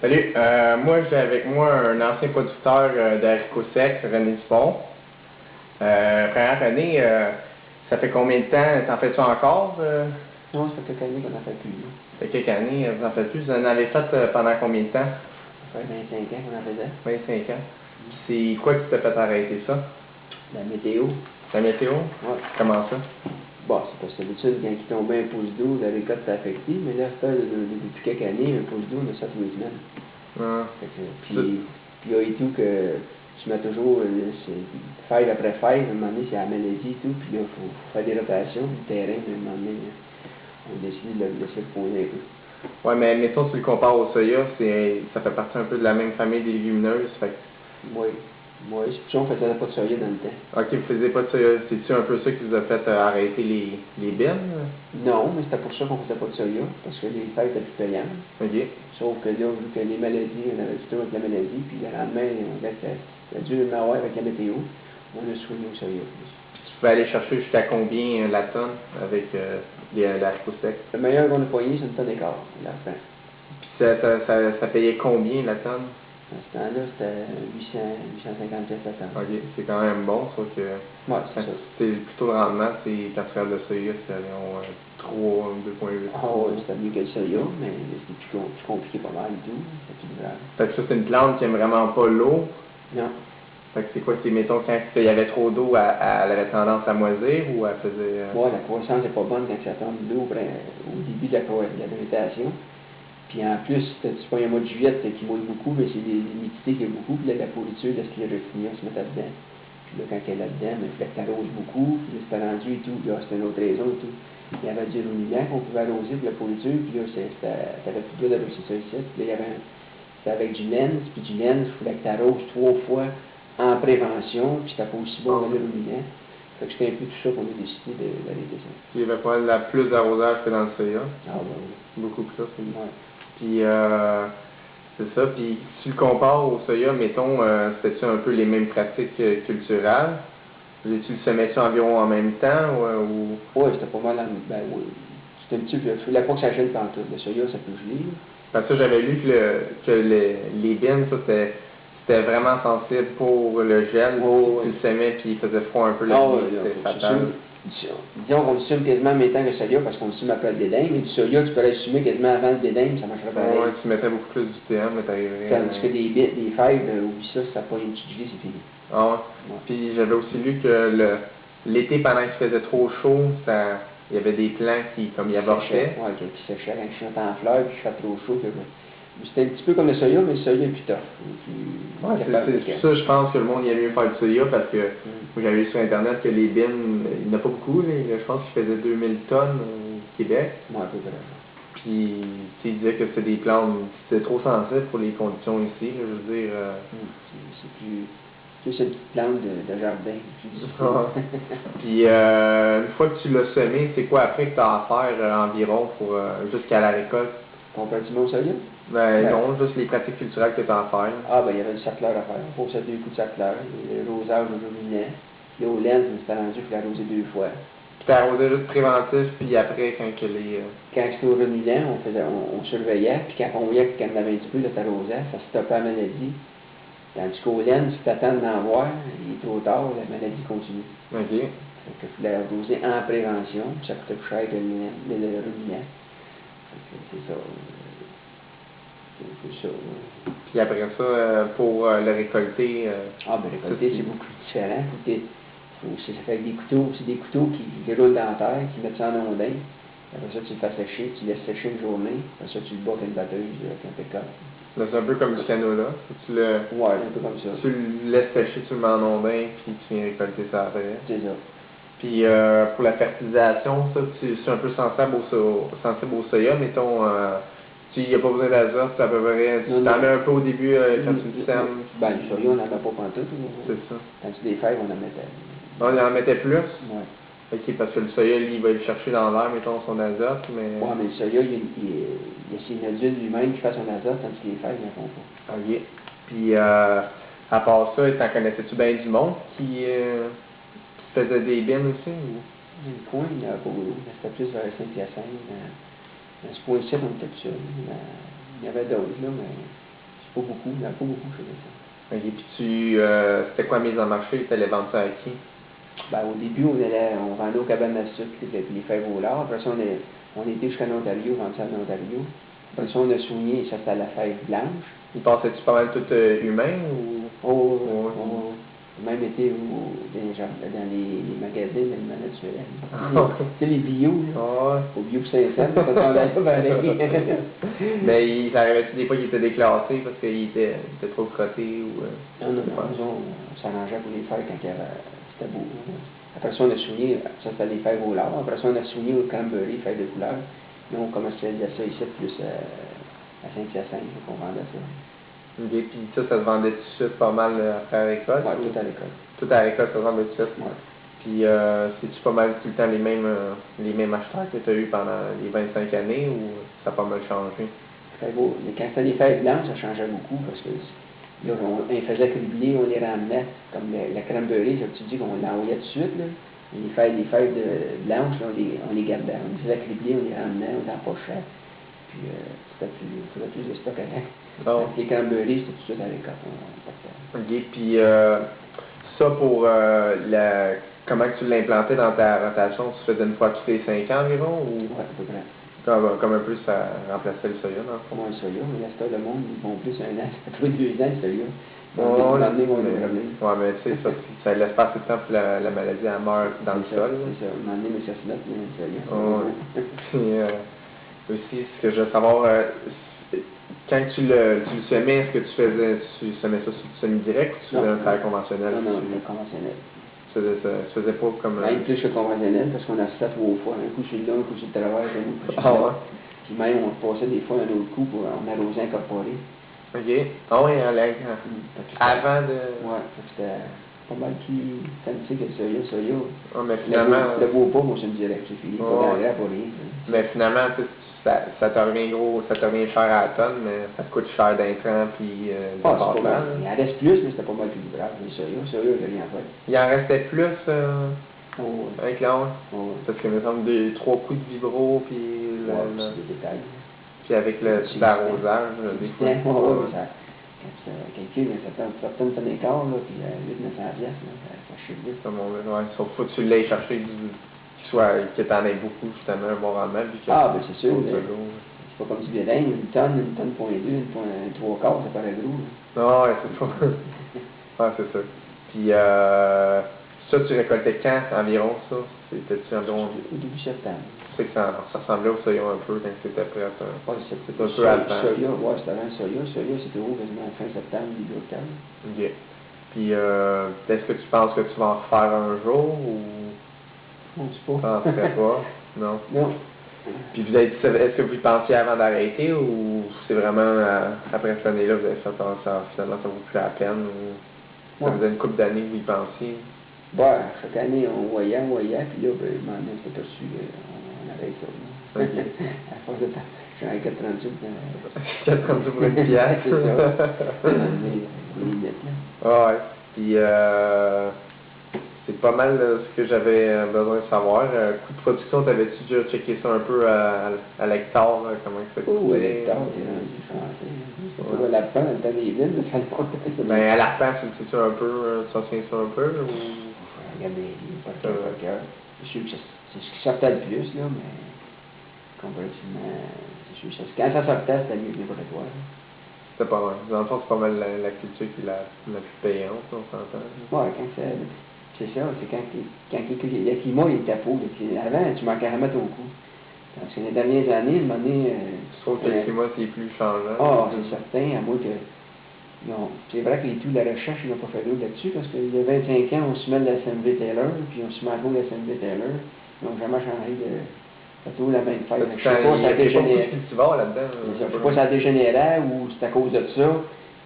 Salut, moi j'ai avec moi un ancien producteur d'haricots secs, René Dupont. Première année, ça fait combien de temps? T'en fais-tu encore? Non, ça fait quelques années qu'on n'en fait plus. Là. Ça fait quelques années, vous en faites plus? Vous en avez fait pendant combien de temps? Ça fait 25 ans qu'on en faisait. 25 ans. C'est quoi qui t'a fait arrêter ça? La météo. La météo? Ouais. Comment ça? Bon, c'est parce que d'habitude, quand il tombait un pouce d'eau, la récolte s'est affectée, mais là, depuis quelques années, un pouce d'eau, on a ça tous les semaines. Ah. Puis il y a et tout que tu mets toujours, feuille après feuille, à un moment donné, c'est la maladie et tout, puis là, il faut faire des rotations, le terrain, à un moment donné, on décide de le laisser reposer un peu. Ouais, mais mettons, si tu le compares au soya, ça fait partie un peu de la même famille des légumineuses, fait que... Oui, c'est pour ça qu'on faisait pas de soya dans le temps. Ok, vous faisiez pas de soya, c'est-tu un peu ça qui vous a fait arrêter les bennes? Non, mais c'était pour ça qu'on faisait pas de soya, parce que les feuilles étaient plus payantes. Ok. Sauf que là, vu que les maladies, on avait du tout avec la maladie, puis le lendemain, on avait dû le avoir avec la météo, on a soigné au soya. Tu pouvais aller chercher jusqu'à combien la tonne avec l'haricot sec? Le meilleur qu'on a payé, c'est une tonne d'écart, à la fin. Puis ça payait combien la tonne? À ce temps-là, c'était 850 pièces la tonne. Ok, c'est quand même bon, sauf que Ouais, c'est ça. c'est plutôt le rendement, c'est 4 frères de soya, c'est environ 3, 2,8. Ah ouais, c'était mieux que le soya, mais c'était plus compliqué pas mal et tout, c'était plus grave. Fait que ça, c'est une plante qui aime vraiment pas l'eau. Non. Fait que c'est quoi, c'est mettons quand il y avait trop d'eau, elle avait tendance à moisir ou elle faisait... Ouais, la croissance n'est pas bonne quand ça tombe d'eau au début de la végétation. Puis en plus, c'est pas un mois de juillet qui mouille beaucoup, mais c'est l'humidité qui est beaucoup, puis là, la pourriture de sclérotinia se met là-dedans. Puis là, quand elle est là-dedans, il fallait que tu arroses beaucoup, puis là, c'était rendu et tout, là, c'était une autre raison et tout. Il y avait du renouvellant qu'on pouvait arroser pour la pourriture, puis là, t'avais plus le droit d'arroser ça ici. Puis là, c'était avec du lens, puis du lens, il fallait que tu arroses 3 fois en prévention, puis c'était pas aussi bon que le renouvellant. Fait que c'était un peu tout ça qu'on a décidé d'arrêter ça. Il y avait pas plus d'arrosage que dans le soya. Ah ben oui. Beaucoup plus, c'est Ouais. Puis, c'est ça. Puis, si tu le compares au soya, mettons, c'était-tu un peu les mêmes pratiques culturelles? Tu le semais-tu environ en même temps ou... Oui, c'était pas mal. Ben oui. C'était un petit peu. Il ne fallait pas que ça gèle pantoute. Le soya, ça peut geler. Parce que j'avais lu que les bines, ça, c'était vraiment sensible pour le gel. Oh, si tu le semais puis il faisait froid un peu, c'était fatal. Disons qu'on le sume quasiment en même temps que le soya parce qu'on le sume après le dédain, mais du soya, tu peux le sumer quasiment avant le dédain, ça marcherait pareil. Ouais, tu mettais beaucoup plus du TM, mais t'arriverais... Tandis que des fèves, oublie ça, si ça n'a pas une petite gelée, c'est fini. Ah ouais. Ouais. Puis j'avais aussi lu que l'été, pendant qu'il faisait trop chaud, il y avait des plants qui, comme il avortaient. Oui, qui séchaient quand ils sont en fleurs, puis il fait trop chaud. C'était un petit peu comme le soya, mais le soya est plus tough. Ouais, c'est ça, je pense que le monde y a mieux faire du soya parce que j'avais vu sur Internet que les bines, il n'y en a pas beaucoup, je pense qu'ils faisaient 2000 tonnes au Québec. Ouais, à peu près. Puis, ils disaient que c'était des plantes, c'était trop sensible pour les conditions ici, je veux dire. C'est plus. C'est une petite plante de jardin. Puis, une fois que tu l'as semé, c'est quoi après que tu as à faire environ pour jusqu'à la récolte? Complètement au soya? Ben non, juste les pratiques culturelles que tu as à faire. Ah, ben il y avait le sacleur à faire. Il faut ça 2 coups de sacleur. Le rosage au lumineux. Puis au lens, c'était rendu qu'il arrosé 2 fois. Puis tu arrosais juste préventif, puis après, quand que les... Quand c'était au renouvellant, on surveillait, puis quand on voyait qu'il y en avait un petit peu, là, t'arrosais, ça stoppait la maladie. Tandis qu'au laine, si tu attends d'en voir, il est trop tard, la maladie continue. OK. Donc, il fallait arroser en prévention, puis ça coûtait plus cher que le renouvellant. C'est ça. C'est ça. Puis après ça, pour le récolter... Ah, ben récolter, c'est beaucoup différent. Ça fait avec des couteaux, c'est des couteaux qui roulent dans la terre, qui mettent ça en ondin. Après ça, tu le fais sécher, tu laisses sécher une journée. Après ça, tu le bats avec une batteuse, avec un pick-up. C'est un peu comme du canola. Ouais, un peu comme ça. Tu le laisses sécher, tu le mets en ondin, puis tu viens récolter ça après. C'est ça. Puis pour la fertilisation, ça, c'est un peu sensible au soya, mettons... il n'y a pas besoin d'azote, à peu près. Tu t'en mets un peu au début quand tu le sèmes. Ben, du soya, on n'en met pas pantoute. C'est ça. Tandis que des fèves, on en mettait. On en mettait plus? Oui. OK, parce que le soya, lui, il va le chercher dans l'air, mettons, son azote, mais... Oui, mais le soya, il y a ses nodules lui-même qui fait son azote, tandis que les fèves n'en font pas. OK. Puis, à part ça, t'en connaissais-tu bien du monde qui faisait des bines aussi? Ou? Le coin, il n'y en a pas beaucoup. C'était plus vers Saint-Hyacinthe. Dans ce coin-ci, on était tout seul. Il y avait d'autres, là, mais Pas beaucoup, il n'y en a pas beaucoup qui faisaient ça. OK. Puis c'était quoi mise en marché? Tu allais vendre ça à qui? Ben, au début, on vendait aux cabanes à sucre, les fèves au lard. Après ça, on était jusqu'en Ontario, vendu ça en Ontario. Après ça, on a soigné, ça c'était à la fève blanche. Il passait-tu pas mal tout humain ou? Oh, Ouais. même été dans les magasins d'aliments naturels. Ah. Tu sais, les bio, là. Ah. Au bio pour 500, ça s'en allait pareil. Mais il arrivait-tu des fois qu'il était déclassé parce qu'il était trop crotté ou. Non, on s'arrangeait pour les faire quand c'était beau. Après ça, on a soigné, ça c'était les fèves au lard. Après ça, on a soigné au cranberry, fèves de couleur. Nous, on commercialisait ça ici, plus à Saint-Hyacinthe, qu'on vendait ça. OK. Puis ça se vendait tout de suite pas mal après la récolte? Oui, tout à l'école. Tout à la récolte, ça se vendait tout de suite? Ouais. Puis c'est-tu pas mal tout le temps les mêmes acheteurs que tu as eu pendant les 25 années ou ça a pas mal changé? Très beau. Mais quand c'était les fèves blanches, ça changeait beaucoup parce que là, on les faisait cribler, on les ramenait. Comme la cranberry, ça, tu dis qu'on l'envoyait tout de suite. Là. Les fèves blanches, là, on les gardait. On les faisait cribler, on les ramenait, on les empochait. Puis c'était plus de stock avec. Oh. Les cranberries, c'était tout de suite avec quand on partait. OK. Puis ça pour comment tu l'implantais dans ta rotation, tu faisais une fois tous les 5 ans environ ou? Oui, à peu près. Comme un peu ça remplaçait le soya, dans le fond? Comment le soya, mais là, c'est le monde, ils vont plus un an, tous les 2 ans, le soya. Oh, Ouais, mais tu sais, ça laisse pas assez de temps pour la maladie elle meurt dans le sol. C'est ça, un moment donné, mais ça se met, le soya. Oh, puis aussi, ce que je veux savoir, quand tu le semais, est-ce que tu semais ça sur du semi-direct ou tu faisais un travail conventionnel? Non, c'est conventionnel. Tu faisais pas comme. Même plus que conventionnel, parce qu'on a fait 3 fois, un coup sur le long, un coup sur le travers, un coup sur le Ah long. ouais? Puis même, on passait des fois un autre coup pour en arroser incorporé. OK. Ah oui, avant de. Ouais, c'était pas mal plus fancy que le soya. Ah, mais finalement. Le beau pas, moi, je me dirais que c'est fini, pas d'engrais pour rien. Mais finalement, ça te revient gros, ça te revient cher à la tonne, mais ça te coûte cher d'intrants puis de passement. Il en reste plus, mais c'était pas mal plus grave. Le soya, j'ai rien fait. Il en restait plus avec l'ange? Oh, Parce qu'il me semble 3 coups de vibro puis des détails. puis avec le petit arrosage, des fois. Ça calcule, mais ça donne ton écart, là, puis 800-900 pièces, ça chute vite. Comme on veut, ouais. Sauf faut que tu l'aies cherché que t'en aies beaucoup, justement, un bon rendement. Vu que Ben c'est sûr. C'est pas comme du bédin, une tonne point 2, une point 3 quarts, ça paraît gros. Non, ouais, c'est pas. Ouais, c'est ça. Puis ça, tu récoltais quand environ ça? C'était-tu environ. Au début septembre. Tu sais que ça ressemblait au soya un peu quand c'était prêt. Ouais, c'est un peu avant. Soya, ouais, c'était avant le soya. Soya, c'était haut quasiment fin septembre, début octobre. OK. Puis est-ce que tu penses que tu vas en refaire un jour ou. On ne sait pas. Tu penserais pas? Non. Non. Puis est-ce que vous y pensiez avant d'arrêter ou c'est vraiment après cette année-là, vous avez fait finalement ça vaut plus la peine ou ça faisait une couple d'années que vous y pensiez? Chaque année on voyait, puis là, maintenant c'était perçu, on arrête ça. OK. À force de temps, je suis à 4,38. 4,38 pour une pièce. C'est ça. Les limites, là. Ah ouais. Puis c'est pas mal ce que j'avais besoin de savoir. Coût de production, t'avais-tu déjà checké ça un peu à l'hectare, comment ça coûtait? À l'hectare, t'es rendu français. C'est pas l'arpent dans le temps des villes, ça le Ben, à l'arpent, tu le sais-tu un peu, tu t'en souviens ça un peu, ou? Regardez, par cœur. Je suis sûr que c'est ce qui sortait le plus, là, mais comparativement, c'est sûr que quand ça sortait, c'était mieux que n'importe quoi. C'était pas mal. Dans le fond, c'est pas mal la culture qui est la plus payante, on s'entend. Ouais, c'est ça, c'est quand le climat il était beau. Avant, tu manquais à remettre au cou. Parce que les dernières années, une année. Je trouve que le climat, c'est plus changeant. C'est certain, à moins que. Non, c'est vrai que la recherche, ils n'ont pas fait d'eau là-dessus, parce qu'il y a 25 ans, on se met de la SMV Taylor, puis on se met à cause de la SMV Taylor. Ils n'ont jamais changé de. C'est toujours la même fête. Je ne sais pas si ça a dégénéré. Je ne sais pas si ça a dégénéré ou c'est à cause de ça,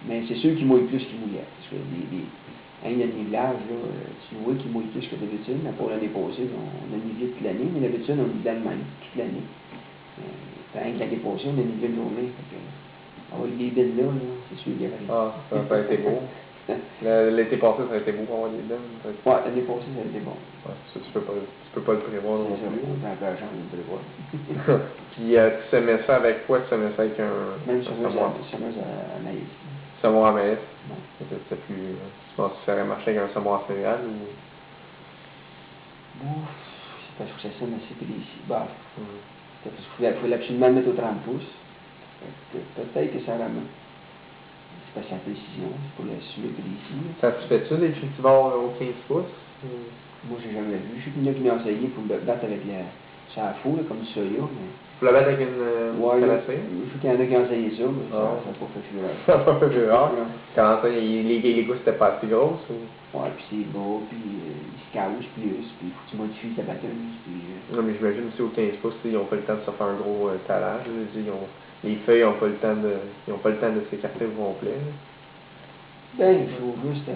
mais c'est sûr qu'ils mouillent plus qu'ils mouillaient. Parce que il y a le nivelage, là, tu vois qu'il mouille plus que d'habitude. Pour l'année passée, on a nivelé toute l'année, mais d'habitude, on nivelait le même toute l'année. Tant que l'année passée, on a nivelé une journée. Avec des billes là, c'est sûr qu'il y avait. Ah, ça a été beau. L'été passé, ça a été beau pour avoir des billes. Ouais, l'année passée, ça a été bon. Ouais, ça, tu peux pas le prévoir non plus. On prend la chance de le prévoir. Puis tu semais ça avec quoi? Tu semais ça avec un. Même semeuse à maïs. Semoir à maïs. Non. C'était plus. Tu penses que tu ferais marcher avec un semoir céréal ou. Bon, c'est parce que ça mais c'est précis. Bah, Mm. c'est parce qu'il faut absolument le mettre au 30 pouces. Peut-être que ça ramène. C'est pas sa précision, c'est pour le suivre précis. Ça se fait-tu des cultivars au 15 pouces? Moi, j'ai jamais vu. Je sais qu'il y en a qui m'ont essayé pour le battre avec la chafou, là, comme du soya, mais... Faut la battre avec une Ouais, canne à sucre? je sais qu'il y en a qui ont essayé ça, mais Ah. ça n'a pas fait fureur. Ça n'a pas fait fureur. Non. Comment ça, les gousses étaient pas assez grosses ou? Ouais, puis c'est beau, puis il se cache plus, puis il faut que tu modifies ta batteuse, puis... Non, mais j'imagine aussi au 15 pouces, ils n'ont pas le temps de se faire un gros talage. Là. Les feuilles n'ont pas le temps de s'écarter au complet. Là. Ben, il faut juste...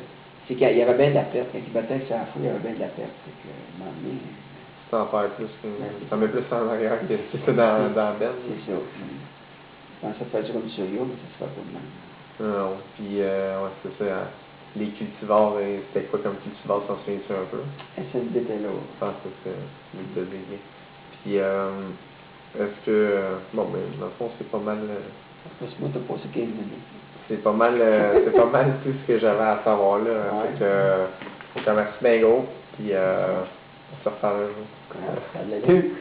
C'est qu'il y avait bien de la perte. Quand il battait avec sa fou, il y avait bien de la perte. Fait que, à un moment donné... Tu t'en perds plus que. Ouais. T'en mets plus en arrière que si c'était dans la benne. C'est ça. Puis, je pensais faire ça comme du soya, mais ça se fait pas de même. Non, puis ouais, c'est ça. Hein. Les cultivars, c'était quoi comme cultivar, t'en souviens-tu un peu? SND était là. Je pense que c'est le délégué. Puis est-ce que bon ben dans le fond c'est pas mal Parce que moi, t'as passé 15 minutes. c'est pas mal tout ce que j'avais à savoir là. Ouais. Fait que je te remercie bien gros. Puis on se reparle un jour. Comment ça allait?